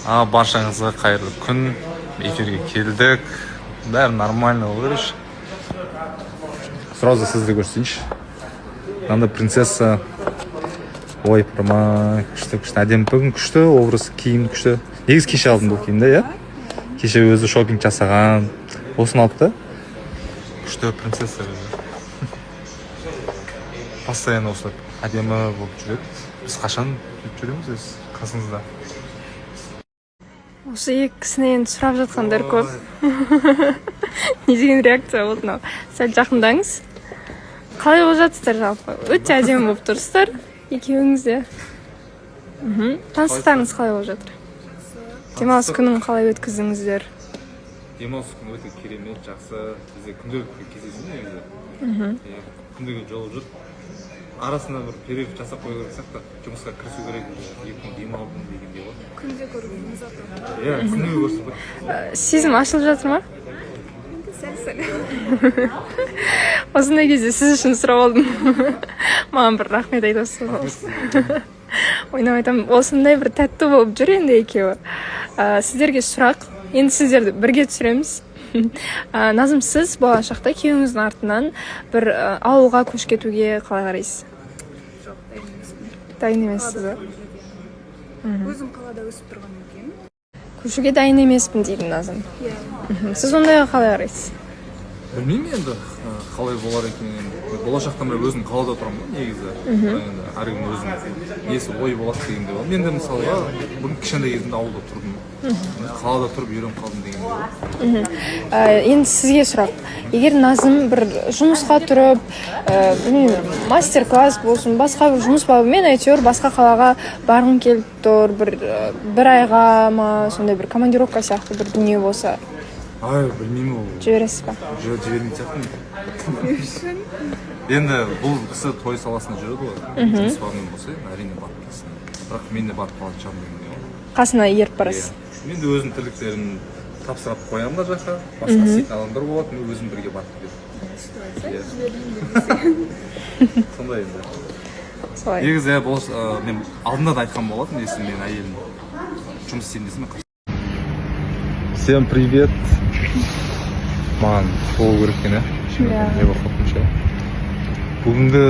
Баршаңызға қайырлы күн. Эфирге келдік. Бәрі нормально olur. Сразу сізді көрсейінші. Мынандай принцесса. Ой, прямо күшті. Әдемі бүгін күшті, образ киім күшті. Негіз кеше алдым бұл киімді, я? Кеше өзі шопинг жасаған. Осыны алыпты. Күшті принцесса. Постоянно осылап әдемі болып жүреді. Біз қашан жүреміз өз қасыңызда? Осы екі кісіне енді сұрап жатқандар көп. Не деген реакция болды мынау? Сәл жақындаңыз. Қалай болып жатсыздар жалпы? Өте әдемі болып тұрсыздар. Екеуіңіз де. Таныстықтарыңыз қалай болып жатыр? Демалыс күнін қалай өткіздіңіздер? Демалыс күні өте керемет, жақсы. Бізде күнделікті кездесу негізі. Күндегі жолы жүр. Арасында бір перерыв жасап қою керек сияқты. Жұмысқа кірісу керек. Екі күн демалдым дегендей ғой. Күнде көргеніміз атыр. Иә, күнде көрсіп. Сезім ашылып жатыр ма? Сәл-сәл. Осындай кезде сіз үшін сұрап алдым. Маған бір рахмет айтасыз. Ойнап айтамын. Осындай бір тәтті болып жүр енді екеуі. Сіздерге сұрақ. Енді сіздерді бірге түсіреміз. Назым, сіз болашақта күйеуіңіздің артынан бір ауылға көшіп кетуге қалай қарайсыз? Жоқ, дайын емеспін. Дайын емессіз ба? Өзім қалада өсіп тұрған екен. Көшуге дайын емеспін дейді Назым. Иә. Сіз ондайға қалай қарайсыз? Білмеймін енді қалай болар екен. Болашақта мен өзім қалада тұрамын ғой негізі. Енді әркім өзінің несі ой болады дегенде бар. Мен де мысалға бұрын кішкентай кезімде ауылда тұрдым. Қалада тұрып үйреніп қалдым дегенде. Енді сізге сұрақ. Егер Назым бір жұмысқа тұрып, білмеймін, мастер-класс болсын, басқа бір жұмыс бабымен әйтеуір басқа қалаға барғым келіп тұр, бір айға ма, сондай бір командировка сияқты бір дүние болса. Ай, білмеймін ол. Жібересіз ба? Жібермей сияқтымын. Енді бұл кісі той саласында жүреді ғой. Жұмыс бабымен болса, әрине барып келсін. Бірақ мен де барып қалатын шығармын дегенде ғой. Қасына еріп барасыз. Мен де өзім тірліктерін тапсырып қоямын да жаққа. Басқа істейтін адамдар болады, мен өзім бірге барып келемін. Сондай енді. Солай. Негізі мен алдында да айтқан болатын, десем мен әйелім жұмыс істейін десем. Всем привет. Маған болу керек екен, не бақытынша. Бүгінгі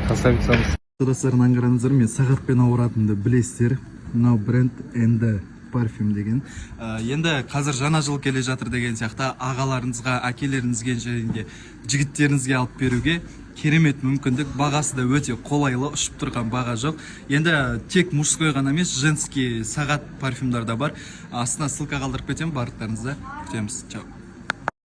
қасабитсамыз. Сырасырынан қараңыздар, мен сағатпен ауыратынды білесіздер. Мынау бренд Энді парфюм деген. Енді қазір жаңа жыл келе жатыр деген сияқты ағаларыңызға, әкелеріңізге және жігіттеріңізге алып беруге керемет мүмкіндік. Бағасы да өте қолайлы, ұшып тұрған баға жоқ. Енді тек мужской ғана емес, женский сағат парфюмдар да бар. Астына ссылка қалдырып кетемін, барлықтарыңызды күтеміз. Чао.